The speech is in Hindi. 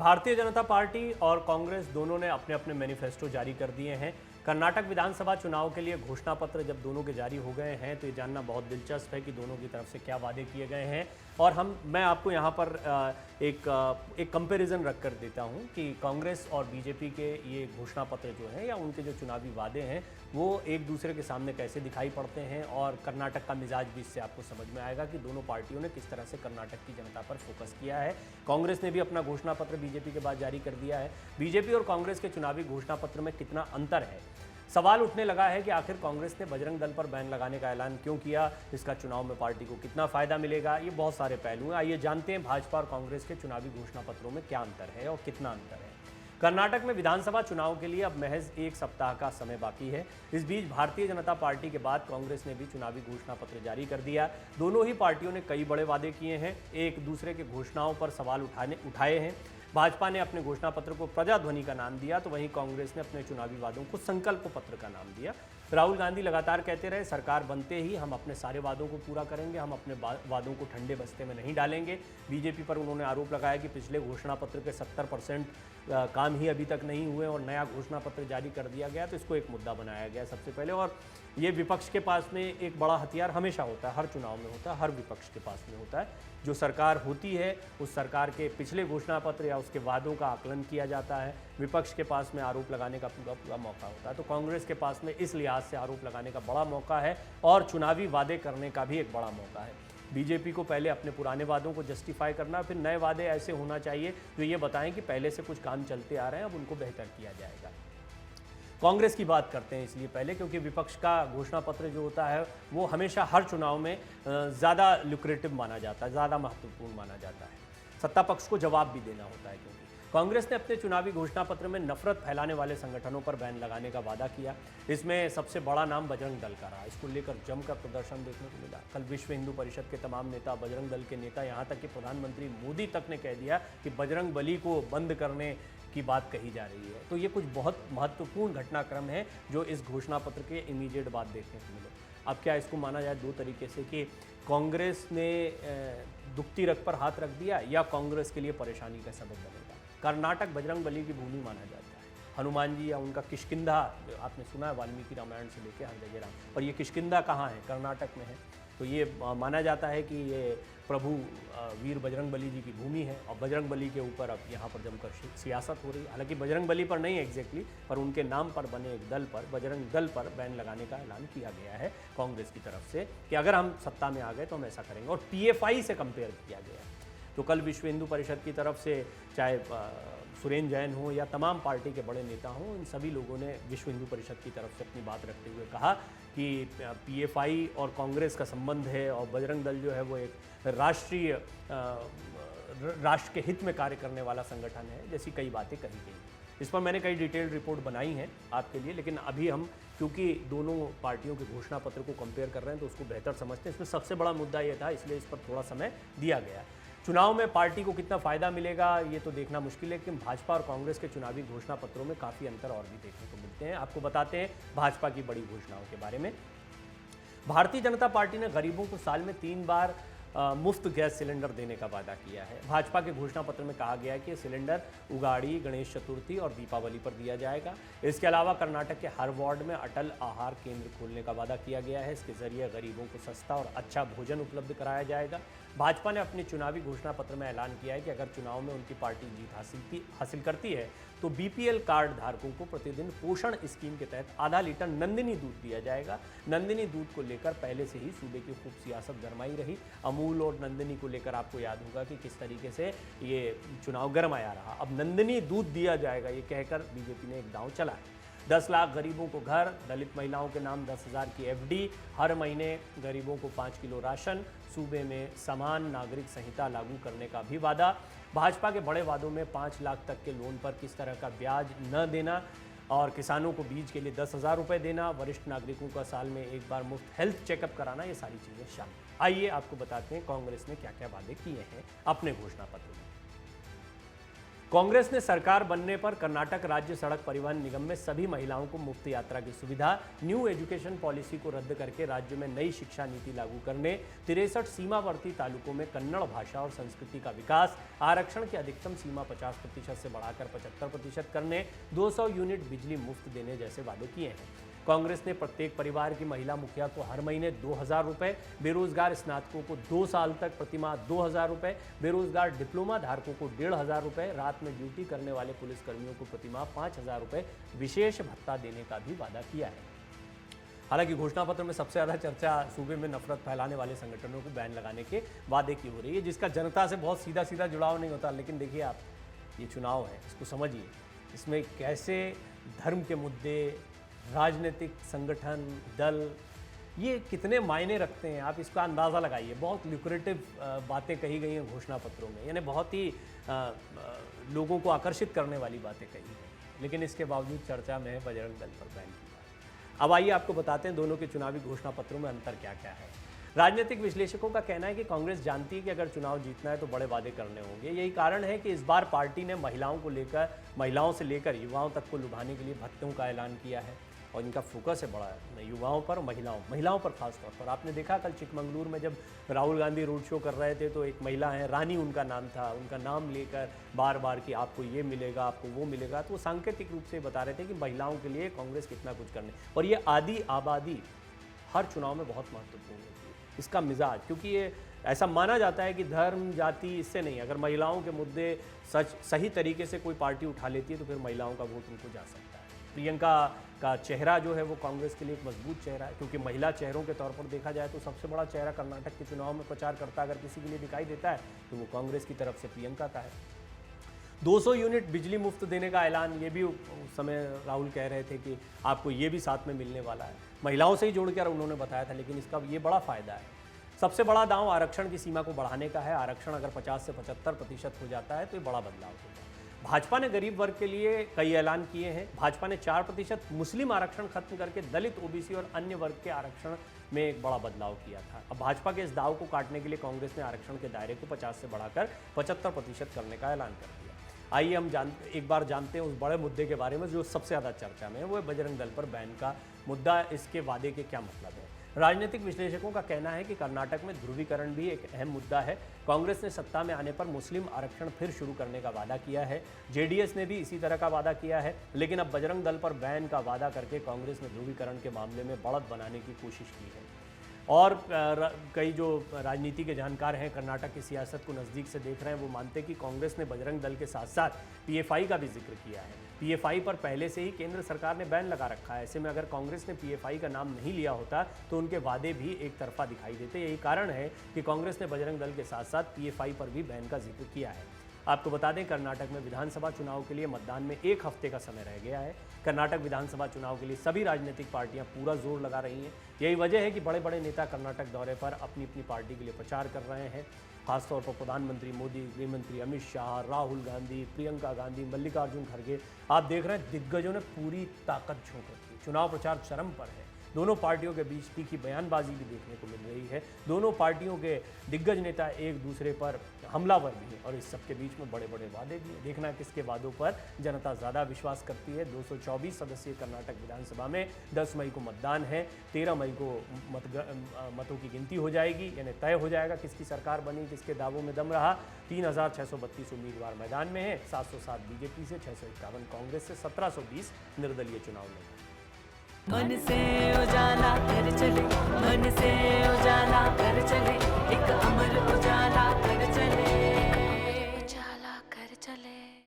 भारतीय जनता पार्टी और कांग्रेस दोनों ने अपने अपने मैनिफेस्टो जारी कर दिए हैं। कर्नाटक विधानसभा चुनाव के लिए घोषणा पत्र जब दोनों के जारी हो गए हैं तो ये जानना बहुत दिलचस्प है कि दोनों की तरफ से क्या वादे किए गए हैं। और मैं आपको यहाँ पर एक कंपैरिजन रख कर देता हूँ कि कांग्रेस और बीजेपी के ये घोषणा पत्र जो हैं या उनके जो चुनावी वादे हैं वो एक दूसरे के सामने कैसे दिखाई पड़ते हैं, और कर्नाटक का मिजाज भी इससे आपको समझ में आएगा कि दोनों पार्टियों ने किस तरह से कर्नाटक की जनता पर फोकस किया है। कांग्रेस ने भी अपना घोषणा पत्र बीजेपी के बाद जारी कर दिया है। बीजेपी और कांग्रेस के चुनावी घोषणा पत्र में कितना अंतर है, सवाल उठने लगा है कि आखिर कांग्रेस ने बजरंग दल पर बैन लगाने का ऐलान क्यों किया, इसका चुनाव में पार्टी को कितना फायदा मिलेगा, ये बहुत सारे पहलू हैं। आइए जानते हैं भाजपा और कांग्रेस के चुनावी घोषणा पत्रों में क्या अंतर है और कितना अंतर है। कर्नाटक में विधानसभा चुनाव के लिए अब महज एक सप्ताह का समय बाकी है। इस बीच भारतीय जनता पार्टी के बाद कांग्रेस ने भी चुनावी घोषणा पत्र जारी कर दिया। दोनों ही पार्टियों ने कई बड़े वादे किए हैं, एक दूसरे के घोषणाओं पर सवाल उठाए हैं। भाजपा ने अपने घोषणा पत्र को प्रजाध्वनि का नाम दिया, तो वहीं कांग्रेस ने अपने चुनावी वादों को संकल्प पत्र का नाम दिया। राहुल गांधी लगातार कहते रहे, सरकार बनते ही हम अपने सारे वादों को पूरा करेंगे, हम अपने वादों को ठंडे बस्ते में नहीं डालेंगे। बीजेपी पर उन्होंने आरोप लगाया कि पिछले घोषणा पत्र के 70% काम ही अभी तक नहीं हुए और नया घोषणा पत्र जारी कर दिया गया, तो इसको एक मुद्दा बनाया गया सबसे पहले। और ये विपक्ष के पास में एक बड़ा हथियार हमेशा होता है, हर चुनाव में होता है, हर विपक्ष के पास में होता है। जो सरकार होती है उस सरकार के पिछले घोषणा पत्र या उसके वादों का आकलन किया जाता है, विपक्ष के पास में आरोप लगाने का पूरा मौका होता है। तो कांग्रेस के पास में इस लिहाज से आरोप लगाने का बड़ा मौका है और चुनावी वादे करने का भी एक बड़ा मौका है। बीजेपी को पहले अपने पुराने वादों को जस्टिफाई करना, फिर नए वादे ऐसे होना चाहिए जो ये बताएं कि पहले से कुछ काम चलते आ रहे हैं, अब उनको बेहतर किया जाएगा। कांग्रेस की बात करते हैं इसलिए पहले क्योंकि विपक्ष का घोषणा पत्र जो होता है वो हमेशा हर चुनाव में ज़्यादा लुक्रेटिव माना जाता है, ज़्यादा महत्वपूर्ण माना जाता है। सत्ता पक्ष को जवाब भी देना होता है, क्योंकि कांग्रेस ने अपने चुनावी घोषणा पत्र में नफरत फैलाने वाले संगठनों पर बैन लगाने का वादा किया। इसमें सबसे बड़ा नाम बजरंग दल का रहा। इसको लेकर जमकर प्रदर्शन देखने को मिला। कल विश्व हिंदू परिषद के तमाम नेता, बजरंग दल के नेता, यहाँ तक कि प्रधानमंत्री मोदी तक ने कह दिया कि बजरंग बली को बंद करने की बात कही जा रही है। तो ये कुछ बहुत महत्वपूर्ण घटनाक्रम है जो इस घोषणा पत्र के इमीडिएट बाद देखने को मिले। अब क्या इसको माना जाए दो तरीके से कि कांग्रेस ने दुखती रग पर हाथ रख दिया या कांग्रेस के लिए परेशानी का सबब बनेगा। कर्नाटक बजरंग बली की भूमि माना जाता है। हनुमान जी या उनका किष्किंधा, आपने सुना है वाल्मीकि रामायण से लेकर हर जगह राम, और ये किष्किंधा कहाँ है? कर्नाटक में है। तो ये माना जाता है कि ये प्रभु वीर बजरंग बली जी की भूमि है और बजरंग बली के ऊपर अब यहाँ पर जमकर सियासत हो रही है। हालांकि बजरंग बली पर नहीं एग्जैक्टली, पर उनके नाम पर बने एक दल पर, बजरंग दल पर बैन लगाने का ऐलान किया गया है कांग्रेस की तरफ से कि अगर हम सत्ता में आ गए तो हम ऐसा करेंगे। और पीएफआई से कंपेयर किया गया। तो कल विश्व हिंदू परिषद की तरफ से चाहे सुरेंद्र जैन हो या तमाम पार्टी के बड़े नेता हों, इन सभी लोगों ने विश्व हिंदू परिषद की तरफ से अपनी बात रखते हुए कहा कि पीएफआई और कांग्रेस का संबंध है और बजरंग दल जो है वो एक राष्ट्र के हित में कार्य करने वाला संगठन है, जैसी कई बातें कही गई। इस पर मैंने कई डिटेल्ड रिपोर्ट बनाई है आपके लिए, लेकिन अभी हम क्योंकि दोनों पार्टियों के घोषणा पत्र को कंपेयर कर रहे हैं तो उसको बेहतर समझते हैं। इसमें सबसे बड़ा मुद्दा ये था, इसलिए इस पर थोड़ा समय दिया गया। चुनाव में पार्टी को कितना फायदा मिलेगा ये तो देखना मुश्किल है, लेकिन भाजपा और कांग्रेस के चुनावी घोषणा पत्रों में काफ़ी अंतर और भी देखने को मिलते हैं। आपको बताते हैं भाजपा की बड़ी घोषणाओं के बारे में। भारतीय जनता पार्टी ने गरीबों को साल में 3 बार मुफ्त गैस सिलेंडर देने का वादा किया है। भाजपा के घोषणा पत्र में कहा गया है कि सिलेंडर उगाड़ी, गणेश चतुर्थी और दीपावली पर दिया जाएगा। इसके अलावा कर्नाटक के हर वार्ड में अटल आहार केंद्र खोलने का वादा किया गया है। इसके जरिए गरीबों को सस्ता और अच्छा भोजन उपलब्ध कराया जाएगा। भाजपा ने अपने चुनावी घोषणा पत्र में ऐलान किया है कि अगर चुनाव में उनकी पार्टी जीत हासिल करती है तो बीपीएल कार्ड धारकों को प्रतिदिन पोषण स्कीम के तहत आधा लीटर नंदिनी दूध दिया जाएगा। नंदिनी दूध को लेकर पहले से ही सूबे की खूब सियासत गरमाई रही। अमूल और नंदिनी को लेकर आपको याद होगा कि किस तरीके से ये चुनाव गरमाया रहा। अब नंदिनी दूध दिया जाएगा ये कहकर बीजेपी ने एक दांव चला है। 10 लाख गरीबों को घर, दलित महिलाओं के नाम 10,000 की एफडी, हर महीने गरीबों को 5 किलो राशन, सूबे में समान नागरिक संहिता लागू करने का भी वादा। भाजपा के बड़े वादों में 5 लाख तक के लोन पर किस तरह का ब्याज न देना और किसानों को बीज के लिए 10,000 रुपये देना, वरिष्ठ नागरिकों का साल में एक बार मुफ्त हेल्थ चेकअप कराना, ये सारी चीज़ें शामिल। आइए आपको बताते हैं कांग्रेस ने क्या क्या वादे किए हैं अपने घोषणा पत्र में। कांग्रेस ने सरकार बनने पर कर्नाटक राज्य सड़क परिवहन निगम में सभी महिलाओं को मुफ्त यात्रा की सुविधा, न्यू एजुकेशन पॉलिसी को रद्द करके राज्य में नई शिक्षा नीति लागू करने, 63 सीमावर्ती तालुकों में कन्नड़ भाषा और संस्कृति का विकास, आरक्षण की अधिकतम सीमा 50% से बढ़ाकर 75% करने, 200 यूनिट बिजली मुफ्त देने जैसे वादे किए हैं। कांग्रेस ने प्रत्येक परिवार की महिला मुखिया को हर महीने 2,000 रुपये, बेरोजगार स्नातकों को 2 साल तक प्रतिमाह 2,000 रुपये, बेरोजगार डिप्लोमा धारकों को 1,500 रुपये, रात में ड्यूटी करने वाले पुलिसकर्मियों को प्रतिमाह 5,000 रुपये विशेष भत्ता देने का भी वादा किया है। हालांकि घोषणा पत्र में सबसे ज़्यादा चर्चा सूबे में नफरत फैलाने वाले संगठनों को बैन लगाने के वादे की हो रही है, जिसका जनता से बहुत सीधा सीधा जुड़ाव नहीं होता। लेकिन देखिए आप, ये चुनाव है, इसको समझिए, इसमें कैसे धर्म के मुद्दे, राजनीतिक संगठन, दल, ये कितने मायने रखते हैं, आप इसका अंदाज़ा लगाइए। बहुत ल्यूक्रेटिव बातें कही गई हैं घोषणा पत्रों में, यानी बहुत ही लोगों को आकर्षित करने वाली बातें कही गई, लेकिन इसके बावजूद चर्चा में है बजरंग दल पर बैन की बात। अब आइए आपको बताते हैं दोनों के चुनावी घोषणा पत्रों में अंतर क्या क्या है। राजनीतिक विश्लेषकों का कहना है कि कांग्रेस जानती है कि अगर चुनाव जीतना है तो बड़े वादे करने होंगे। यही कारण है कि इस बार पार्टी ने महिलाओं से लेकर युवाओं तक को लुभाने के लिए भत्तों का ऐलान किया है और इनका फोकस है बड़ा युवाओं पर, महिलाओं पर खास तौर पर। आपने देखा कल चिकमंगलुर में जब राहुल गांधी रोड शो कर रहे थे तो एक महिला है, रानी उनका नाम था, उनका नाम लेकर बार बार कि आपको ये मिलेगा, आपको वो मिलेगा, तो वो सांकेतिक रूप से बता रहे थे कि महिलाओं के लिए कांग्रेस कितना कुछ करने। और ये आदि आबादी हर चुनाव में बहुत महत्वपूर्ण होती है, इसका मिजाज, क्योंकि ये ऐसा माना जाता है कि धर्म जाति इससे नहीं, अगर महिलाओं के मुद्दे सही तरीके से कोई पार्टी उठा लेती है तो फिर महिलाओं का वोट उनको जा सकता है। प्रियंका का चेहरा जो है वो कांग्रेस के लिए एक मजबूत चेहरा है, क्योंकि महिला चेहरों के तौर पर देखा जाए तो सबसे बड़ा चेहरा कर्नाटक के चुनाव में प्रचार करता अगर किसी के लिए दिखाई देता है तो वो कांग्रेस की तरफ से प्रियंका का है। 200 यूनिट बिजली मुफ्त देने का ऐलान, ये भी उस समय राहुल कह रहे थे कि आपको ये भी साथ में मिलने वाला है, महिलाओं से ही जोड़कर उन्होंने बताया था, लेकिन इसका ये बड़ा फायदा है। सबसे बड़ा दांव आरक्षण की सीमा को बढ़ाने का है। आरक्षण अगर 50 से 75% हो जाता है तो ये बड़ा बदलाव होगा। भाजपा ने गरीब वर्ग के लिए कई ऐलान किए हैं। भाजपा ने 4% मुस्लिम आरक्षण खत्म करके दलित, ओबीसी और अन्य वर्ग के आरक्षण में एक बड़ा बदलाव किया था। अब भाजपा के इस दाव को काटने के लिए कांग्रेस ने आरक्षण के दायरे को 50 से बढ़ाकर 75% करने का ऐलान कर दिया। आइए हम एक बार जानते हैं उस बड़े मुद्दे के बारे में जो सबसे ज़्यादा चर्चा में है, वो है बजरंग दल पर बैन का मुद्दा। इसके वादे के क्या मतलब है? राजनीतिक विश्लेषकों का कहना है कि कर्नाटक में ध्रुवीकरण भी एक अहम मुद्दा है। कांग्रेस ने सत्ता में आने पर मुस्लिम आरक्षण फिर शुरू करने का वादा किया है। जेडीएस ने भी इसी तरह का वादा किया है, लेकिन अब बजरंग दल पर बैन का वादा करके कांग्रेस ने ध्रुवीकरण के मामले में बढ़त बनाने की कोशिश की है। और कई जो राजनीति के जानकार हैं, कर्नाटक की सियासत को नज़दीक से देख रहे हैं, वो मानते हैं कि कांग्रेस ने बजरंग दल के साथ साथ पीएफआई का भी जिक्र किया है। पीएफआई पर पहले से ही केंद्र सरकार ने बैन लगा रखा है। ऐसे में अगर कांग्रेस ने पीएफआई का नाम नहीं लिया होता तो उनके वादे भी एक तरफा दिखाई देते। यही कारण है कि कांग्रेस ने बजरंग दल के साथ साथ पीएफआई पर भी बैन का जिक्र किया है। आपको बता दें, कर्नाटक में विधानसभा चुनाव के लिए मतदान में 1 हफ्ते का समय रह गया है। कर्नाटक विधानसभा चुनाव के लिए सभी राजनीतिक पार्टियां पूरा जोर लगा रही हैं। यही वजह है कि बड़े बड़े नेता कर्नाटक दौरे पर अपनी अपनी पार्टी के लिए प्रचार कर रहे हैं। खासतौर पर प्रधानमंत्री मोदी, गृहमंत्री अमित शाह, राहुल गांधी, प्रियंका गांधी, मल्लिकार्जुन खड़गे, आप देख रहे हैं दिग्गजों ने पूरी ताकत झोंक रखी है। चुनाव प्रचार चरम पर है। दोनों पार्टियों के बीच तीखी बयानबाजी भी देखने को मिल रही है। दोनों पार्टियों के दिग्गज नेता एक दूसरे पर हमलावर भी हैं और इस सब के बीच में बड़े बड़े वादे भी हैं। देखना किसके वादों पर जनता ज़्यादा विश्वास करती है। 224 सदस्यीय कर्नाटक विधानसभा में 10 मई को मतदान है। 13 मई को मतों की गिनती हो जाएगी, यानी तय हो जाएगा किसकी सरकार बनी, किसके दावों में दम रहा। 3632 उम्मीदवार मैदान में है। 707 बीजेपी से, 651 कांग्रेस से, 1720 निर्दलीय चुनाव लड़े। मन से उजाला कर चले, मन से उजाला कर चले, एक अमर उजाला कर चले।